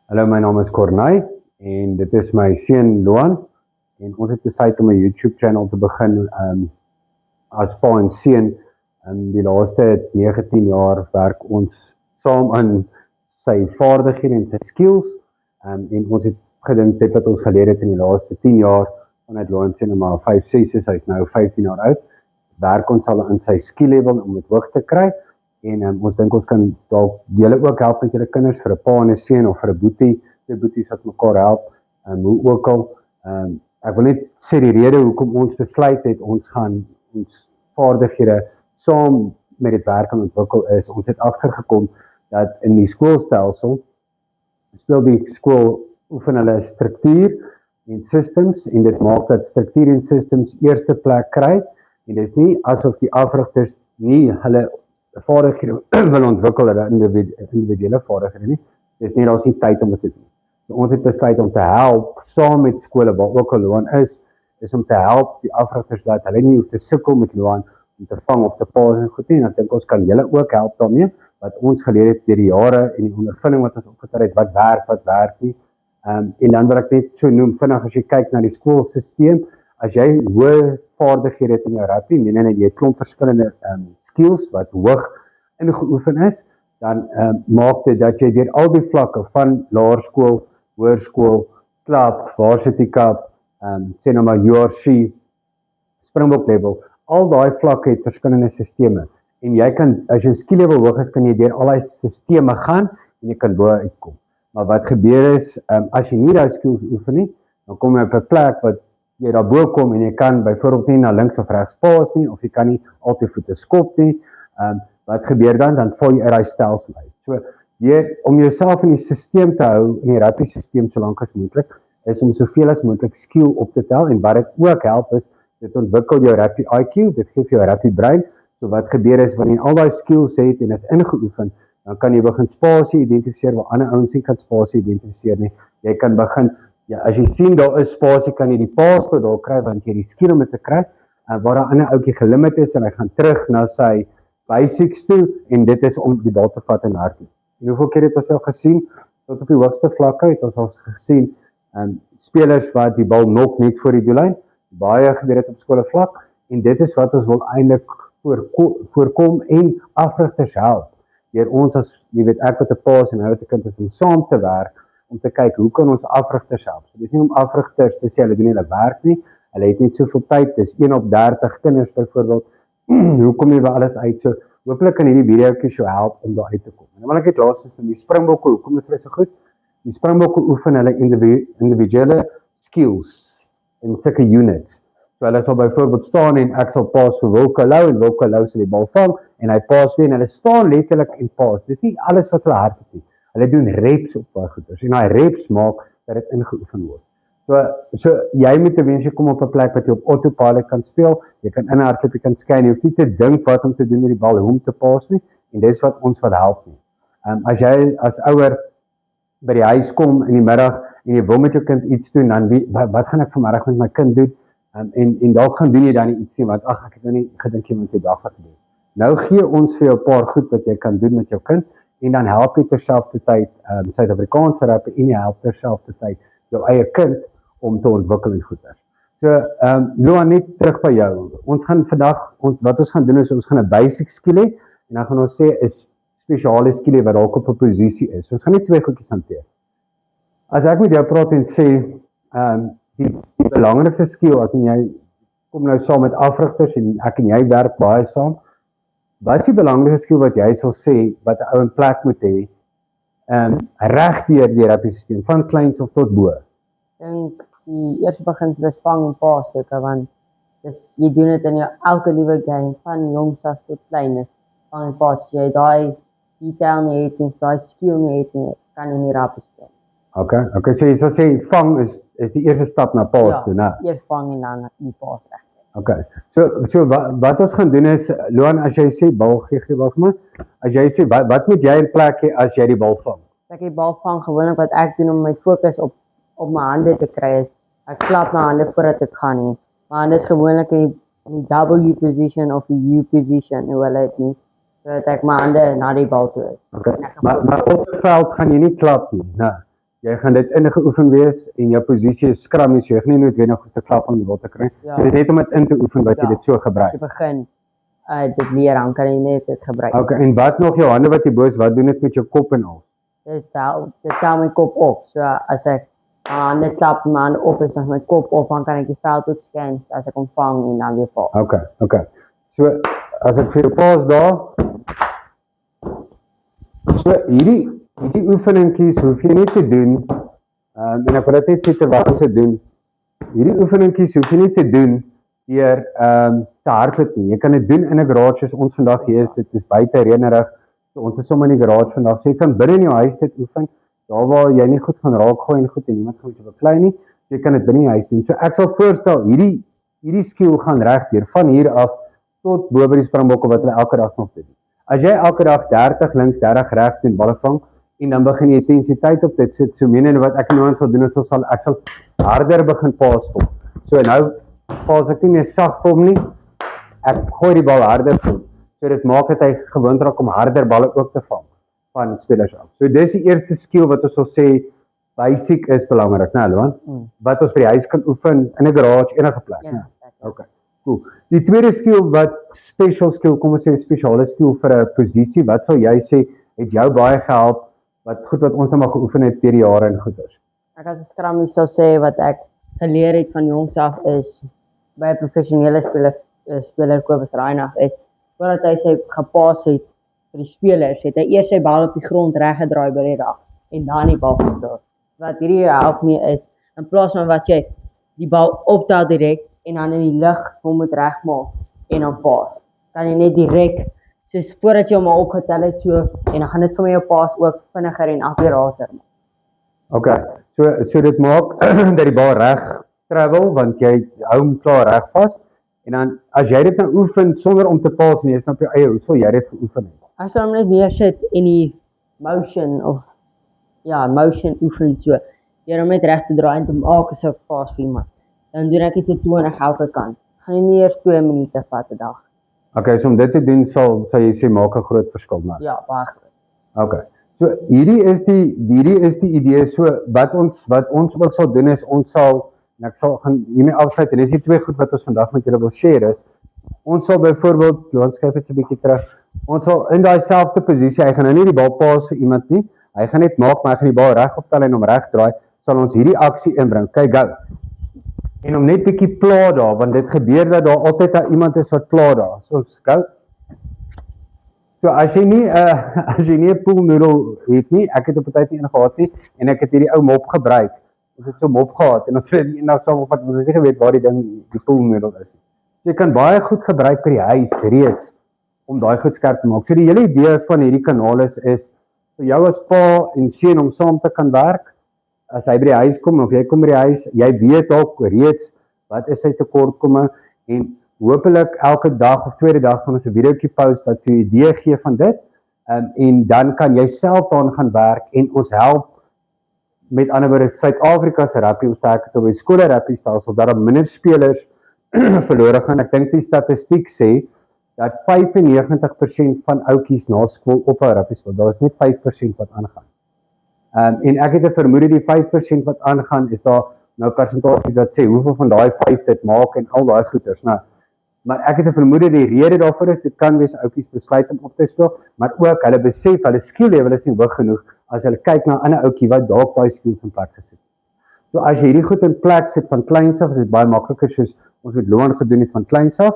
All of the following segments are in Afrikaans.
Hallo, my naam is Corney en dit is my seun Loan en ons het besluit om 'n YouTube channel te begin as pa en seun. Die laaste 19 jaar werk ons saam aan sy vaardighede en sy skills en ons het gedink dit wat ons geleer het in die laaste 10 jaar vanuit Loan se maar 5, 6 is, hy's nou 15 jaar oud, werk ons al in sy skill level om dit hoog te kry. En ons dink ons kan dalk julle ook help met julle kinders vir 'n pa en 'n seun of vir 'n boetie, twee boeties wat mekaar help, hoe ook al. Ek wil net sê die rede hoekom ons besluit het ons gaan ons vaardighede saam met dit werk en ontwikkel is, ons het agtergekom dat in die skoolstelsel speel die skool oefen hulle struktuur en systems en dit maak dat struktuur en systems eerste plek kry en dit is nie asof die afrigters nie hulle vaardighede wil ontwikkel, hulle individuele vaardighede nie. Dis nie, daar's nie tyd om dit te doen. So ons het besluit om te help saam met skole waar ook al Loan is om te help die afrigters dat hulle nie hoef te sukkel met Loan om te vang of te paas en goed nie. En ek dink ons kan julle ook help daarmee wat ons geleer het deur die jare en die ondervinding wat ons opgetel het, wat werk nie. En dan wil ek net so noem vinnig as jy kyk na die skoolstelsel, as jy hoë vaardighede het in jou rugby, jy het klomp verskillende skills wat hoog ingeoefen is, dan maak dit dat jy deur al die vlakke van laerskool, hoërskool, klub, varsity cup, sê nou maar URC, Springbok level, al daai vlakke het verskillende sisteme. En jy kan, as jou skill level hoog is, kan jy deur al daai sisteme gaan en jy kan bo uitkom. Maar wat gebeur is, as jy nie daai skills oefen nie, dan kom jy op 'n plek wat jy daarbo kom en jy kan byvoorbeeld nie na links of regs paas nie, of jy kan nie altyd voete skop nie. Wat gebeur dan? Dan val jy uit daai stelsel uit. So, om jouself in die stelsel te hou, in die rugby stelsel so lank as moontlik, is om soveel as moontlik skill op te tel en wat dit ook help is, dit ontwikkel jou rugby IQ, dit gee vir jou rugby brein. So wat gebeur is, wanneer jy al daai skills het en is ingeoefen, dan kan jy begin spasie identifiseer waar ander ouens nie kan spasie identifiseer nie. Jy kan begin, as jy sien daar is spasie, kan jy die paas tot daar kry, want jy die skill om dit te kry, waar 'n ander ouetjie gelimit is en hy gaan terug na sy basics toe en dit is om die bal te vat en hardloop. En hoeveel keer het ons al gesien, tot op die hoogste vlakke het ons al gesien, spelers wat die bal nok net voor die doellyn, baie gebeur dit op skoolvlak en dit is wat ons wil eintlik voorkom en afrigters help. Deur ons as, jy weet, ek wat 'n pa is en hy wat 'n kind is om saam te werk om te kyk hoe kan ons afrigters help. So dis nie om afrigters te sê hulle doen nie hulle werk nie. Hulle het net soveel tyd, dis 1 op 30 kinders byvoorbeeld. Hoe kom jy by alles uit? So hopelik kan hierdie videoetjies jou help om daar uit te kom. En dan wil ek dit laastens van die Springbokke, hoekom is hulle so goed? Die Springbokke oefen hulle individuele skills in sulke units. So hulle sal byvoorbeeld staan en ek sal paas vir Wilke Lou en Wilke Lou sal die bal vang en hy paas weer en hulle staan letterlik en paas. Dis nie alles wat hulle hardloop nie. Hulle doen reps op daai goeders en daai reps maak dat dit ingeoefen word. So jy moet ten minste kom op 'n plek wat jy op autopilot kan speel, jy kan inhardloop, jy kan skyn, jy hoef nie te dink wat om te doen met die bal, hoe om te paas nie, en dis wat ons wil help nie. As jy as ouer by die huis kom in die middag en jy wil met jou kind iets doen, dan wat gaan ek vanmiddag met my kind doen? En dalk gaan doen jy dan nie iets nie, want ek het nou nie gedink jy moet jou dag wat doen. Nou gee ons vir jou 'n paar goed wat jy kan doen met jou kind, en dan help jy terselfdertyd Suid-Afrikaanse rugby en jy help terselfdertyd jou eie kind om te ontwikkel en goeders. So, Loan, net terug by jou. Ons gaan vandag, wat ons gaan doen is, ons gaan 'n basic skill hê, en dan gaan ons sê, is spesiale skill wat dalk op 'n posisie is. So, ons gaan net twee goedjies hanteer. As ek met jou praat en sê, die belangrikste skill, as jy kom nou saam met afrigters, en ek en jy werk baie saam, wat is die belangrikste skill wat jy sal sê, wat 'n ou in plek moet hê, reg deur die rugby stelsel, van kleins of tot bo? Dink die eerste beginsel is vang en paas seker, want jy doen dit in jou elke liewe game, van jongs af tot klein is, vang en paas, jy daai detail nie het nie, daai skill nie het nie, kan jy nie rugby speel. Okay, so jy sal sê, vang is die eerste stap na paas toe, né? Ja, eers vang en dan die paas reg. Okay, so wat ons gaan doen is, Loan, as jy sê, bal gee bal vir my, as jy sê, wat moet jy in plek hê as jy die bal vang? As ek die bal vang, gewoonlik wat ek doen om my fokus op my hande te kry is, ek klap my hande voordat ek gaan nie. My hande is gewoonlik in die W position of die U position, hoe hulle het nie, sodat ek my hande na die bal toe is. Okay, maar op die veld gaan jy nie klap nie, né? jy gaan dit ingeoefen wees en jou posisie is scrum, so jy gaan nie noodwendig goed te klap om die bal te kry. Ja. So dit net om dit in te oefen wat jy dit so As gebruik. jy begin dit leer, dan kan jy net dit gebruik. Okay, en wat nog jou hande wat jy bo is, wat doen dit met jou kop en al? Dit tel my kop op. So as ek hande klap, my hande op is, dan my kop op, dan kan ek die veld ook scan as ek ontvang en dan weer val. Okay. So as ek vir jou paas daar, so hierdie oefeningkies hoef jy nie te doen, en ek wil dit net sê terwyl ons dit doen, hierdie oefeningkies hoef jy nie te doen deur te hardloop nie. Jy kan dit doen in 'n garage soos ons vandag hier is, dit is buite reënerig, so ons is sommer in die garage vandag, so jy kan binne in jou huis dit oefen, daar waar jy nie goed van raak gooi en goed en niemand gaan met jou beklei nie, jy kan dit binne in jou huis doen. So ek sal voorstel, hierdie skill gaan regdeur, van hier af tot bo by die Springbokke wat hulle elke dag nog doen. As jy elke dag 30 links, 30 regs doen, balle vang, en dan begin jy intensiteit op dit sit, so menende wat ek en Johan sal doen, is ek sal harder begin paas vol. So nou paas ek nie meer sag vir hom nie, ek gooi die bal harder vol. So dit maak dat hy gewoond raak om harder balle ook te vang van spelers af. So dis die eerste skill wat ons sal sê basic is belangrik, né, Johan? Wat ons by die huis kan oefen in 'n garage enige plek. Ja. Okay. Cool. Die tweede skill wat special skill, kom ons sê 'n spesiale skill vir 'n posisie, wat sal jy sê het jou baie gehelp wat ons nou maar geoefen het deur die jare en goeders? Ek as 'n scrummy sou sê wat ek geleer het van jongs af is by 'n professionele speler Kobus Reinagh is voordat hy sy gepaas het vir die spelers, het hy eers sy bal op die grond reggedraai by die rak en dan die bal gespeel. Wat hierdie help nie is in plaas van wat jy die bal optel direk en dan in die lug hom moet regmaak en dan paas. Kan jy net direk soos voordat jy hom al opgetel het so en dan gaan dit vir my jou paas ook vinniger en akkurater maak. Okay. So dit maak dat die bal reg travel want jy hou hom klaar reg vas. En dan as jy dit nou oefen sonder om te paas nie, is nou op jou eie, hoe sal jy dit geoefen het? Ek sal hom net neersit en die motion oefen so. Deur hom net reg te draai en te maak as ek paas vir iemand. Dan doen ek dit tot 20 elke kant. Gaan nie eers 2 minute vat 'n dag. Okay, so om dit te doen sal jy sê maak 'n groot verskil maar. Ja, baie groot. Okay. So hierdie is die idee. So wat ons ook sal doen is ons sal en ek sal gaan hiermee afsluit en dis die twee goed wat ons vandag met julle wil share is. Ons sal byvoorbeeld, Johan skryf dit so 'n bietjie terug. Ons sal in daai selfde posisie, hy gaan nou nie die bal paas vir iemand nie. Hy gaan net maak maar hy gaan die bal reg optel en hom reg draai, sal ons hierdie aksie inbring. Kyk gou. En om net bietjie pla daar, want dit gebeur dat daar altyd daar iemand is wat pla daar. So ons gou. So as jy nie 'n poolnoedel het nie, ek het op 'n tyd nie een gehad nie en ek het hierdie ou mop gebruik. Ons het so 'n mop gehad en ons het eendag saam opvat, ons het nie geweet waar die poolnoedel is nie. Jy kan baie goed gebruik by die huis reeds om daai goed skerp te maak. So die hele idee van hierdie kanaal is vir jou as pa en seun om saam te kan werk. As hy by die huis kom of jy kom by die huis, jy weet dalk reeds wat is sy tekortkomme en hopelik elke dag of tweede dag gaan ons 'n videoetjie post wat vir jou idee gee van dit. En dan kan jy self daaraan gaan werk en ons help met ander woorde Suid-Afrika se rugby ons sterk het op die skole rugby stelsel dat daar minder spelers verlore gaan. Ek dink die statistiek sê dat 95% van ouetjies na skool ophou rugby speel. Daar is net 5% wat aangaan. En ek het 'n vermoede die 5% wat aangaan is daar nou persentasie wat sê hoeveel van daai 5 dit maak en al daai goeters. Nou, maar ek het 'n vermoede die rede daarvoor is dit kan wees ouetjies besluit om op te speel, maar ook hulle besef hulle skill level is nie hoog genoeg as hulle kyk na 'n ander ouetjie wat dalk daai skills in plek gesit het. So as jy hierdie goed in plek sit van kleins af, is dit baie makliker soos ons met Loan gedoen het van kleins af.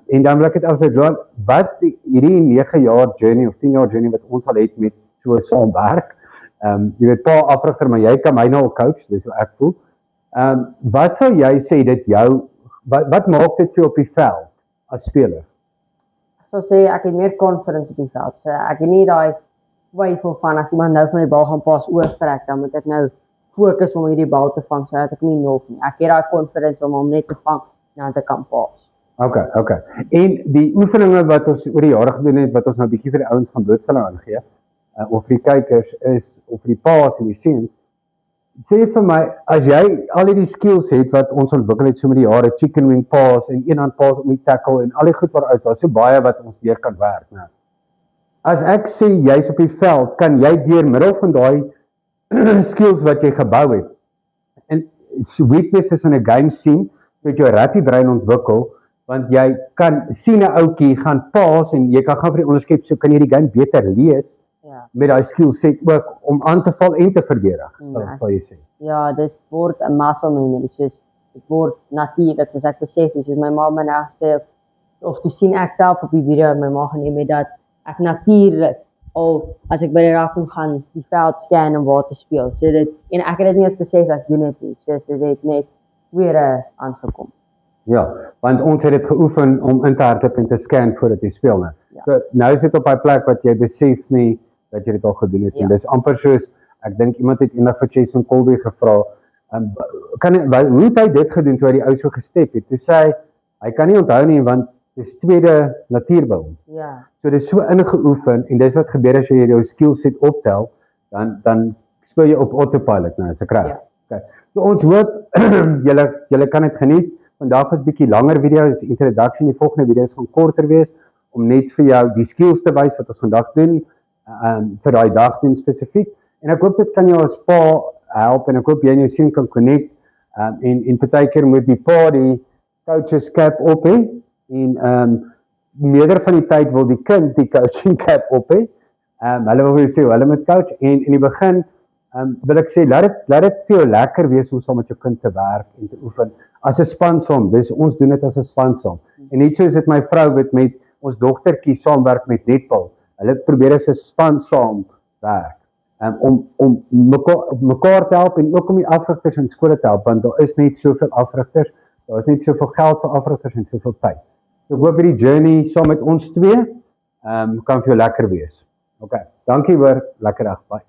En dan wil ek dit afsluit Loan, wat hierdie 9 jaar journey of 10 jaar journey wat ons al het met so saam werk. Jy weet pa afrigter, maar jy kan my nou al coach, dis hoe ek voel. Wat sal jy sê dit jou wat maak dit vir jou op die veld as speler? Ek sal sê ek het meer confidence op die veld. So ek het nie daai twyfel van as iemand nou van die bal gaan pas oortrek, dan moet ek nou fokus om hierdie bal te vang sodat ek nie nog nie. Ek het daai confidence om hom net te vang en dan te kan pas. Okay. En die oefeninge wat ons oor die jare gedoen het, wat ons nou 'n bietjie vir die ouens gaan blootstelling aangee, of vir die kykers is, of vir die paas en die seuns, sê vir my, as jy al hierdie skills het wat ons ontwikkel het so met die jare, chicken wing pass en eenhand pass om die tackle en al die goed waaruit daar so baie wat ons deur kan werk, né? As ek sê jy's op die veld, kan jy deur middel van daai skills wat jy gebou het. En weaknesses in 'n game sien, sodat jou rappie brein ontwikkel, want jy kan sien 'n ouetjie gaan paas en jy kan gaan vir die onderskep, so kan jy die game beter lees Ja. met daai skill set ook om aan te val en te verdedig, sal jy sê. Ja, dit word 'n muscle memory, soos dit word natuurlik, soos ek besef, soos my ma my nou sê, of toe sien ek self op die video my ma geneem het dat ek natuurlik al as ek by die raffel gaan die veld scan en waar te speel. So dit en ek het dit nie eens besef ek doen dit nie. So dit het net tweede aangekom. Ja, want ons het dit geoefen om in te hardloop en te scan voordat jy speel, né? Ja. So nou is dit op daai plek wat jy besef nie dat jy dit al gedoen het nie. Ja. Dis amper soos ek dink iemand het eendag vir Jason Colby gevra, hoe het hy dit gedoen toe hy die ou so gestep het? Toe sê hy kan nie onthou nie want dis tweede natuur by hom. Ja. So dis so ingeoefen en dis wat gebeur as jy jou skill set optel, dan speel jy op autopilot nou, as ek reg. Ja. Okay. So ons hoop julle kan dit geniet. Vandag was 'n bietjie langer video, dis 'n introduction. Die volgende video's gaan korter wees om net vir jou die skills te wys wat ons vandag doen, vir daai dag doen spesifiek. En ek hoop dit kan jou as pa help en ek hoop jy en jou seun kan connect. En partykeer moet die pa die coaches cap op hê en meerder van die tyd wil die kind die coaching cap op hê. Hulle wil sê hulle moet coach en in die begin wil ek sê laat dit vir jou lekker wees om saam met jou kind te werk en te oefen as 'n spansom. Dis ons doen dit as 'n spansom. En net soos dit my vrou met ons dogtertjie saamwerk met netbal. Hulle probeer as 'n span saam werk. Om mekaar te help en ook om die afrigters in skole te help want daar is net soveel afrigters. Daar is net soveel geld vir afrigters en soveel tyd. So ek hoop hierdie journey saam met ons twee kan vir jou lekker wees. Okay, dankie hoor, lekker dag, bye.